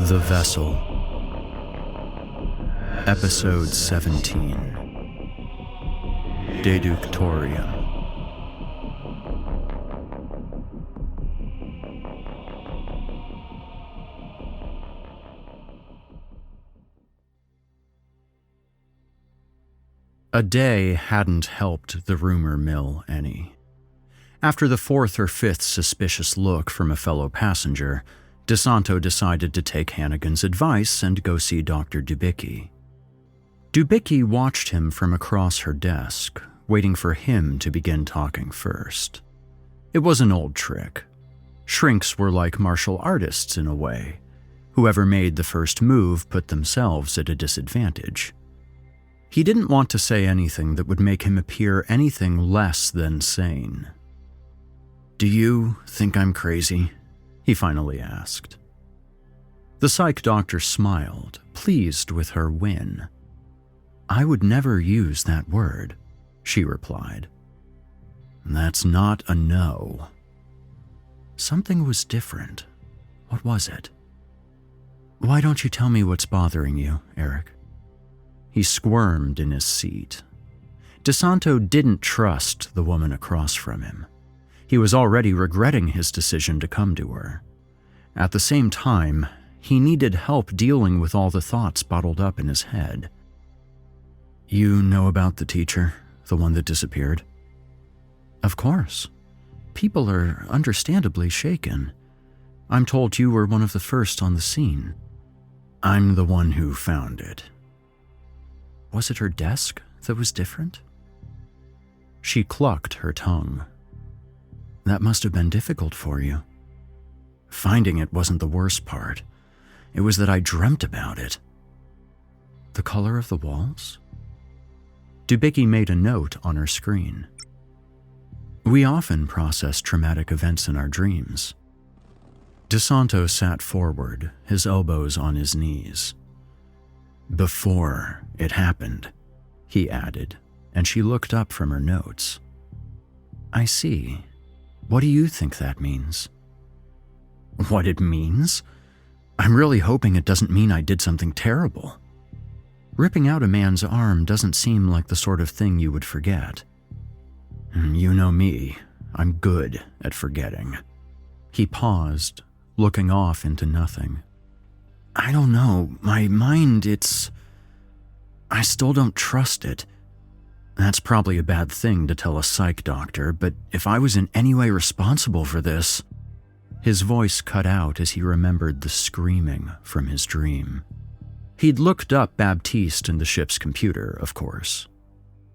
The Vessel. Episode 17. Deductorium. A day hadn't helped the rumor mill any. After the fourth or fifth suspicious look from a fellow passenger, DeSanto decided to take Hannigan's advice and go see Dr. Dubicki. Dubicki watched him from across her desk, waiting for him to begin talking first. It was an old trick. Shrinks were like martial artists in a way. Whoever made the first move put themselves at a disadvantage. He didn't want to say anything that would make him appear anything less than sane. "Do you think I'm crazy?" he finally asked. The psych doctor smiled, pleased with her win. "I would never use that word," she replied. "That's not a no." Something was different. What was it? "Why don't you tell me what's bothering you, Erik?" He squirmed in his seat. DeSanto didn't trust the woman across from him. He was already regretting his decision to come to her. At the same time, he needed help dealing with all the thoughts bottled up in his head. "You know about the teacher, the one that disappeared?" "Of course. People are understandably shaken. I'm told you were one of the first on the scene." "I'm the one who found it." "Was it her desk that was different?" She clucked her tongue. "That must have been difficult for you." "Finding it wasn't the worst part. It was that I dreamt about it." "The color of the walls?" Dubicki made a note on her screen. "We often process traumatic events in our dreams." DeSanto sat forward, his elbows on his knees. "Before it happened," he added, and she looked up from her notes. "I see. What do you think that means?" "What it means? I'm really hoping it doesn't mean I did something terrible. Ripping out a man's arm doesn't seem like the sort of thing you would forget." "You know me. I'm good at forgetting." He paused, looking off into nothing. "I don't know. My mind, I still don't trust it. That's probably a bad thing to tell a psych doctor, but if I was in any way responsible for this..." His voice cut out as he remembered the screaming from his dream. He'd looked up Baptiste in the ship's computer, of course.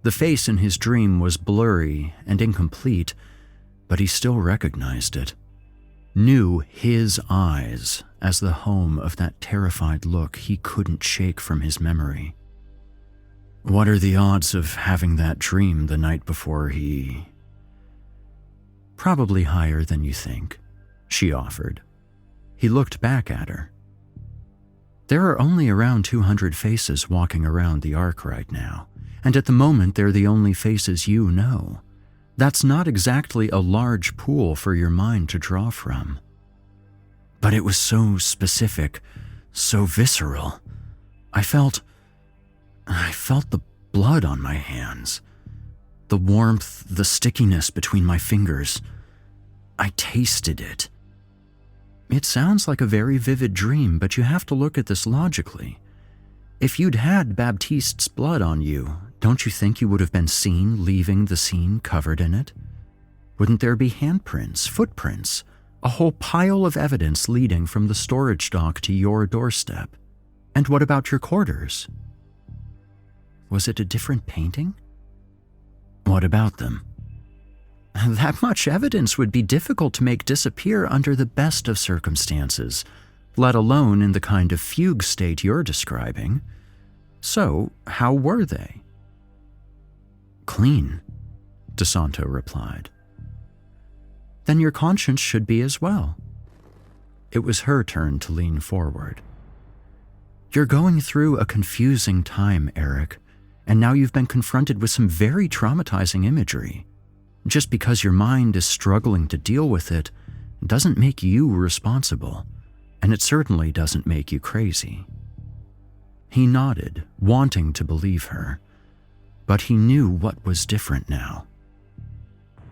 The face in his dream was blurry and incomplete, but he still recognized it. Knew his eyes as the home of that terrified look he couldn't shake from his memory. "What are the odds of having that dream the night before he..." "Probably higher than you think," she offered. He looked back at her. "There are only around 200 faces walking around the Ark right now, and at the moment they're the only faces you know. That's not exactly a large pool for your mind to draw from." "But it was so specific, so visceral. I felt the blood on my hands, the warmth, the stickiness between my fingers. I tasted it." "It sounds like a very vivid dream, but you have to look at this logically. If you'd had Baptiste's blood on you, don't you think you would have been seen leaving the scene covered in it? Wouldn't there be handprints, footprints, a whole pile of evidence leading from the storage dock to your doorstep? And what about your quarters? Was it a different painting?" "What about them?" "That much evidence would be difficult to make disappear under the best of circumstances, let alone in the kind of fugue state you're describing. So, how were they?" "Clean," DeSanto replied. "Then your conscience should be as well." It was her turn to lean forward. "You're going through a confusing time, Erik, and now you've been confronted with some very traumatizing imagery. Just because your mind is struggling to deal with it doesn't make you responsible. and it certainly doesn't make you crazy." He nodded, wanting to believe her, but he knew what was different now.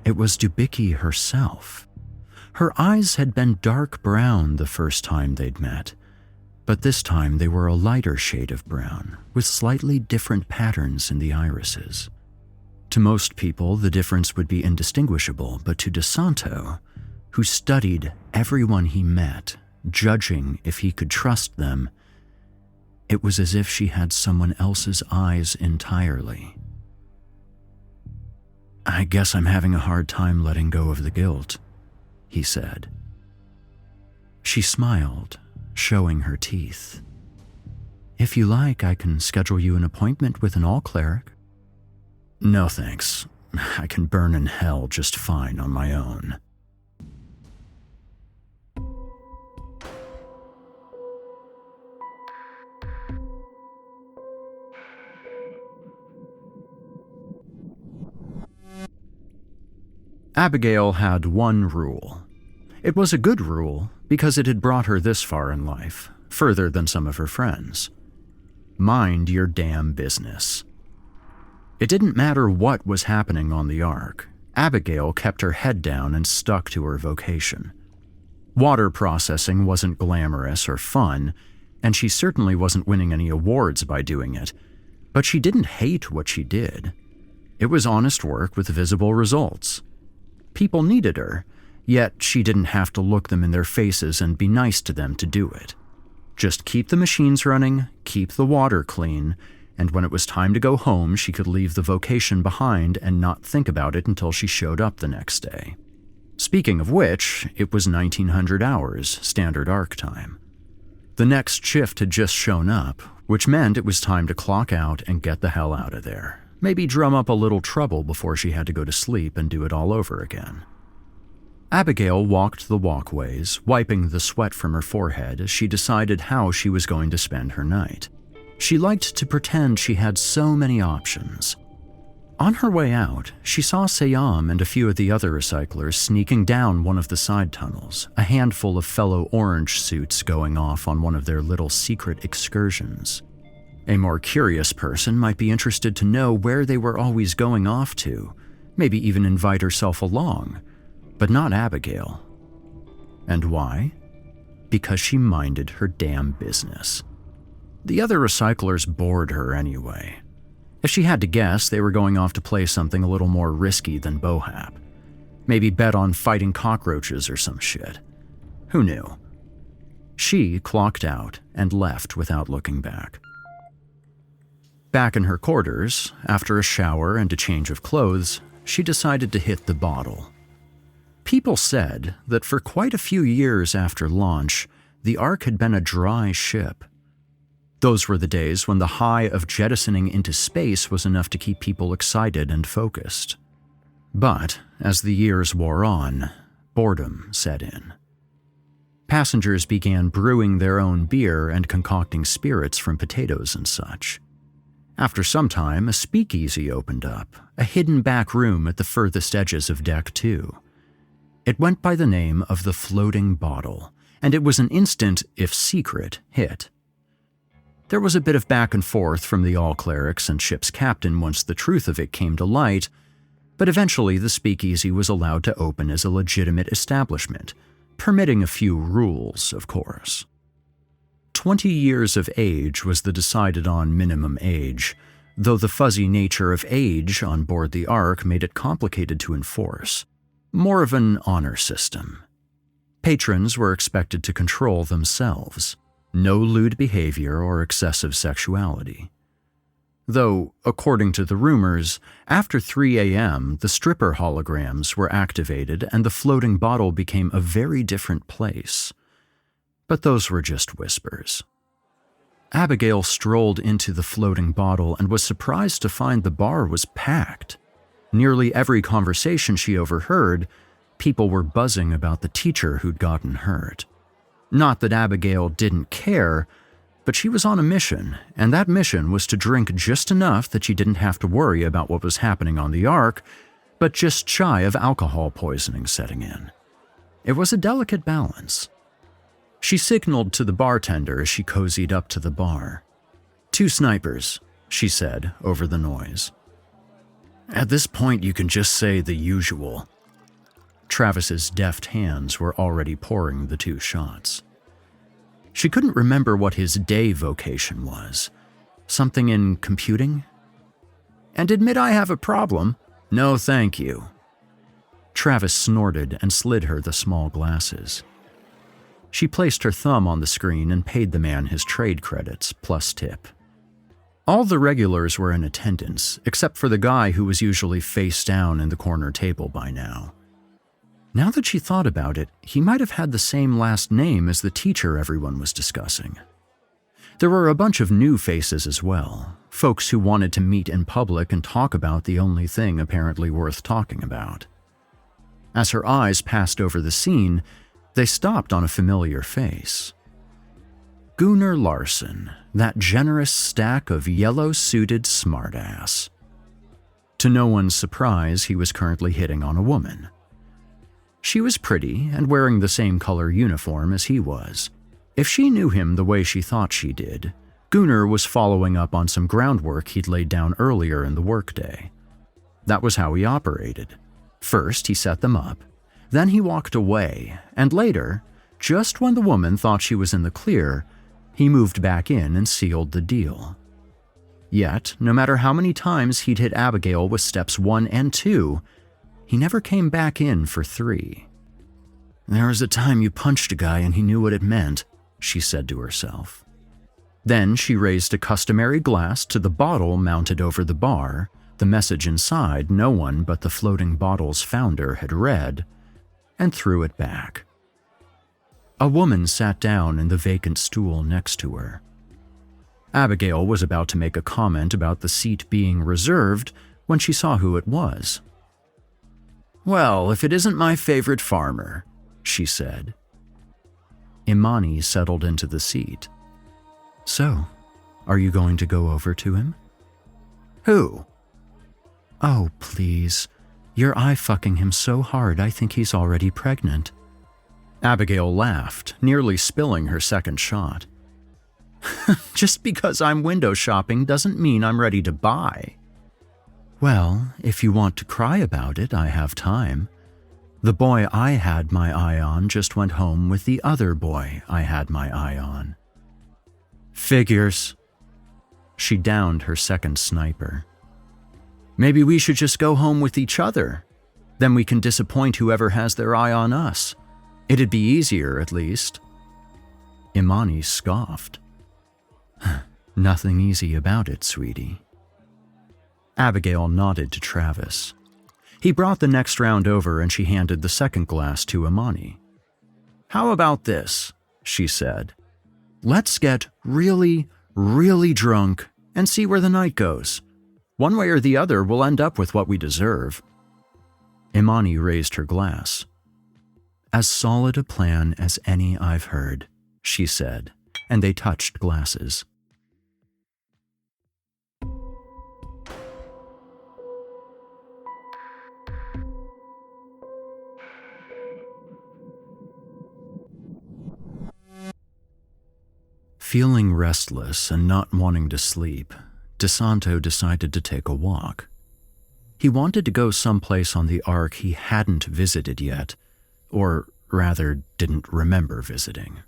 It was Dubicki herself. Her eyes had been dark brown the first time they'd met, but this time they were a lighter shade of brown, with slightly different patterns in the irises. To most people, the difference would be indistinguishable, but to DeSanto, who studied everyone he met, judging if he could trust them, it was as if she had someone else's eyes entirely. "I guess I'm having a hard time letting go of the guilt," he said. She smiled, showing her teeth. "If you like, I can schedule you an appointment with an all-cleric." "No thanks. I can burn in hell just fine on my own." Abigail had one rule. It was a good rule because it had brought her this far in life, further than some of her friends. Mind your damn business. It didn't matter what was happening on the Ark. Abigail kept her head down and stuck to her vocation. Water processing wasn't glamorous or fun, and she certainly wasn't winning any awards by doing it, but she didn't hate what she did. It was honest work with visible results. People needed her, yet she didn't have to look them in their faces and be nice to them to do it. Just keep the machines running, keep the water clean, and when it was time to go home, she could leave the vocation behind and not think about it until she showed up the next day. Speaking of which, it was 1900 hours, standard Ark time. The next shift had just shown up, which meant it was time to clock out and get the hell out of there. Maybe drum up a little trouble before she had to go to sleep and do it all over again. Abigail walked the walkways, wiping the sweat from her forehead as she decided how she was going to spend her night. She liked to pretend she had so many options. On her way out, she saw Sayam and a few of the other recyclers sneaking down one of the side tunnels, a handful of fellow orange suits going off on one of their little secret excursions. A more curious person might be interested to know where they were always going off to, maybe even invite herself along, but not Abigail. And why? Because she minded her damn business. The other recyclers bored her anyway. If she had to guess, they were going off to play something a little more risky than Bohap. Maybe bet on fighting cockroaches or some shit. Who knew? She clocked out and left without looking back. Back in her quarters, after a shower and a change of clothes, she decided to hit the bottle. People said that for quite a few years after launch, the Ark had been a dry ship. Those were the days when the high of jettisoning into space was enough to keep people excited and focused. But as the years wore on, boredom set in. Passengers began brewing their own beer and concocting spirits from potatoes and such. After some time, a speakeasy opened up, a hidden back room at the furthest edges of Deck 2. It went by the name of the Floating Bottle, and it was an instant, if secret, hit. There was a bit of back and forth from the all-clerics and ship's captain once the truth of it came to light, but eventually the speakeasy was allowed to open as a legitimate establishment, permitting a few rules, of course. 20 years of age was the decided-on minimum age, though the fuzzy nature of age on board the Ark made it complicated to enforce. More of an honor system. Patrons were expected to control themselves. No lewd behavior or excessive sexuality. Though, according to the rumors, after 3 a.m., the stripper holograms were activated and the floating bottle became a very different place. But those were just whispers. Abigail strolled into the floating bottle and was surprised to find the bar was packed. Nearly every conversation she overheard, people were buzzing about the teacher who'd gotten hurt. Not that Abigail didn't care, but she was on a mission, and that mission was to drink just enough that she didn't have to worry about what was happening on the Ark, but just shy of alcohol poisoning setting in. It was a delicate balance. She signaled to the bartender as she cozied up to the bar. 2 snipers, she said over the noise. At this point, you can just say the usual. Travis's deft hands were already pouring the 2 shots. She couldn't remember what his day vocation was. Something in computing? And admit I have a problem? No, thank you. Travis snorted and slid her the small glasses. She placed her thumb on the screen and paid the man his trade credits plus tip. All the regulars were in attendance, except for the guy who was usually face down in the corner table by now. Now that she thought about it, he might have had the same last name as the teacher everyone was discussing. There were a bunch of new faces as well, folks who wanted to meet in public and talk about the only thing apparently worth talking about. As her eyes passed over the scene, they stopped on a familiar face. Gunnar Larson, that generous stack of yellow-suited smartass. To no one's surprise, he was currently hitting on a woman. She was pretty and wearing the same color uniform as he was. If she knew him the way she thought she did, Gunnar was following up on some groundwork he'd laid down earlier in the workday. That was how he operated. First, he set them up. Then he walked away, and later, just when the woman thought she was in the clear, he moved back in and sealed the deal. Yet, no matter how many times he'd hit Abigail with steps 1 and 2, he never came back in for 3. There was a time you punched a guy and he knew what it meant, she said to herself. Then she raised a customary glass to the bottle mounted over the bar, the message inside no one but the floating bottle's founder had read, and threw it back. A woman sat down in the vacant stool next to her. Abigail was about to make a comment about the seat being reserved when she saw who it was. Well, if it isn't my favorite farmer, she said. Imani settled into the seat. So, are you going to go over to him? Who? Oh, please. You're eye-fucking him so hard I think he's already pregnant. Abigail laughed, nearly spilling her second shot. Just because I'm window shopping doesn't mean I'm ready to buy. Well, if you want to cry about it, I have time. The boy I had my eye on just went home with the other boy I had my eye on. Figures. She downed her second sniper. Maybe we should just go home with each other. Then we can disappoint whoever has their eye on us. It'd be easier, at least. Imani scoffed. Nothing easy about it, sweetie. Abigail nodded to Travis. He brought the next round over and she handed the second glass to Imani. How about this, she said. Let's get really, really drunk and see where the night goes. One way or the other, we'll end up with what we deserve. Imani raised her glass. As solid a plan as any I've heard, she said, and they touched glasses. Feeling restless and not wanting to sleep, DeSanto decided to take a walk. He wanted to go someplace on the Ark he hadn't visited yet, or rather didn't remember visiting.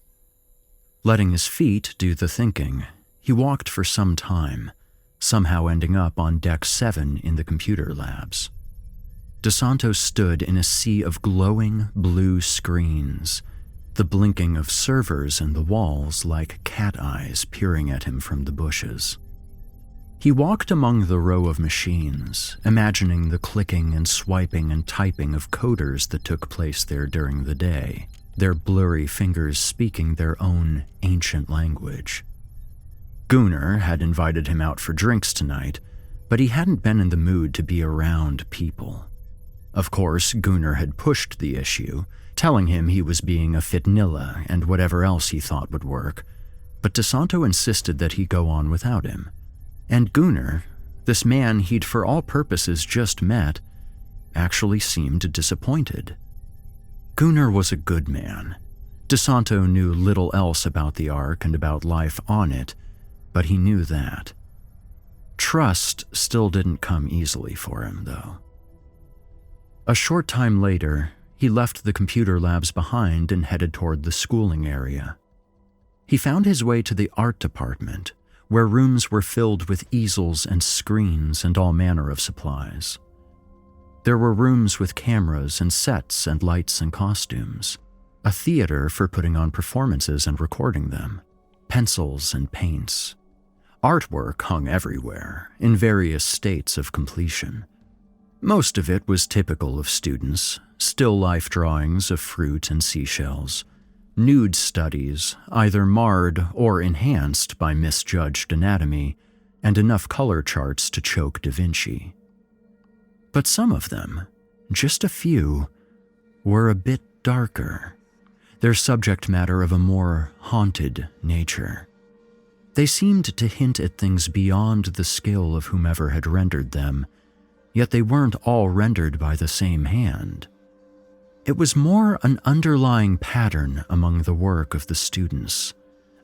Letting his feet do the thinking, he walked for some time, somehow ending up on Deck 7 in the computer labs. DeSanto stood in a sea of glowing blue screens, the blinking of servers in the walls like cat eyes peering at him from the bushes. He walked among the row of machines, imagining the clicking and swiping and typing of coders that took place there during the day, their blurry fingers speaking their own ancient language. Gunnar had invited him out for drinks tonight, but he hadn't been in the mood to be around people. Of course, Gunnar had pushed the issue, telling him he was being a fitnilla and whatever else he thought would work, but DeSanto insisted that he go on without him. And Gunnar, this man he'd for all purposes just met, actually seemed disappointed. Gunnar was a good man. DeSanto knew little else about the Ark and about life on it, but he knew that. Trust still didn't come easily for him, though. A short time later, he left the computer labs behind and headed toward the schooling area. He found his way to the art department, where rooms were filled with easels and screens and all manner of supplies. There were rooms with cameras and sets and lights and costumes, a theater for putting on performances and recording them, pencils and paints. Artwork hung everywhere, in various states of completion. Most of it was typical of students, still life drawings of fruit and seashells, nude studies, either marred or enhanced by misjudged anatomy, and enough color charts to choke Da Vinci. But some of them, just a few, were a bit darker, their subject matter of a more haunted nature. They seemed to hint at things beyond the skill of whomever had rendered them, yet they weren't all rendered by the same hand. It was more an underlying pattern among the work of the students,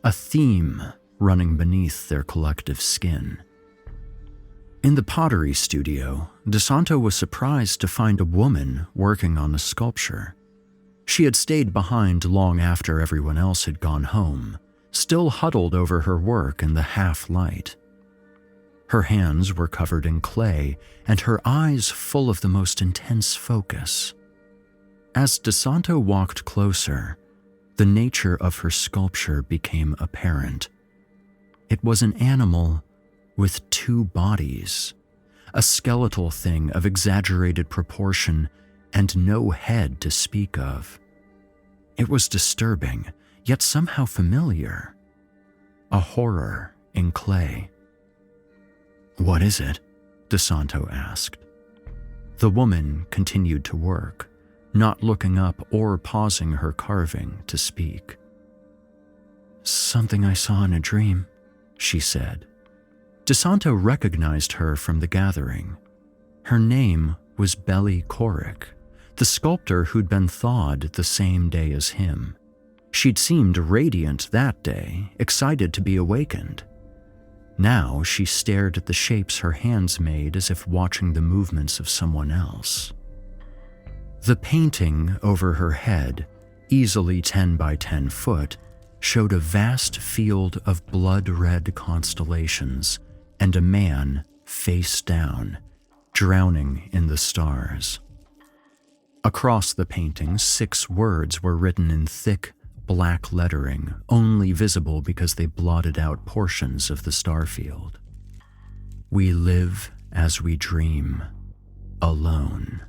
a theme running beneath their collective skin. In the pottery studio, DeSanto was surprised to find a woman working on a sculpture. She had stayed behind long after everyone else had gone home, still huddled over her work in the half-light. Her hands were covered in clay, and her eyes full of the most intense focus. As DeSanto walked closer, the nature of her sculpture became apparent. It was an animal with two bodies, a skeletal thing of exaggerated proportion and no head to speak of. It was disturbing, yet somehow familiar. A horror in clay. "What is it?" DeSanto asked. The woman continued to work, not looking up or pausing her carving to speak. "Something I saw in a dream," she said. DeSanto recognized her from the gathering. Her name was Belly Korik, the sculptor who'd been thawed the same day as him. She'd seemed radiant that day, excited to be awakened. Now she stared at the shapes her hands made as if watching the movements of someone else. The painting over her head, easily 10 by 10 foot, showed a vast field of blood-red constellations and a man face down, drowning in the stars. Across the painting, 6 words were written in thick, black lettering, only visible because they blotted out portions of the starfield. "We live as we dream, alone."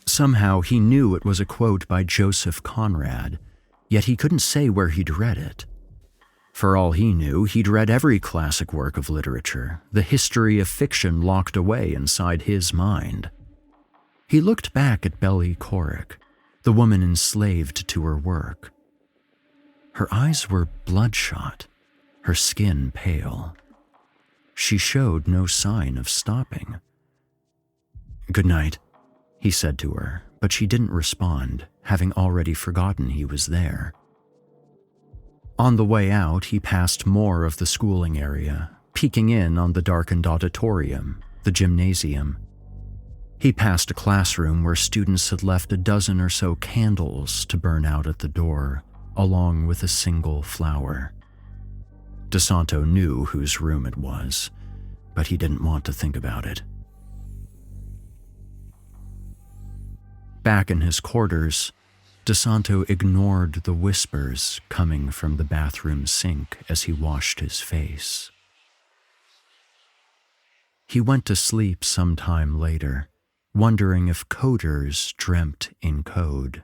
Somehow he knew it was a quote by Joseph Conrad, yet he couldn't say where he'd read it. For all he knew, he'd read every classic work of literature, the history of fiction locked away inside his mind. He looked back at Belly Korik, the woman enslaved to her work. Her eyes were bloodshot, her skin pale. She showed no sign of stopping. "Good night," he said to her, but she didn't respond, having already forgotten he was there. On the way out, he passed more of the schooling area, peeking in on the darkened auditorium, the gymnasium. He passed a classroom where students had left a dozen or so candles to burn out at the door, along with a single flower. DeSanto knew whose room it was, but he didn't want to think about it. Back in his quarters, DeSanto ignored the whispers coming from the bathroom sink as he washed his face. He went to sleep some time later, wondering if coders dreamt in code.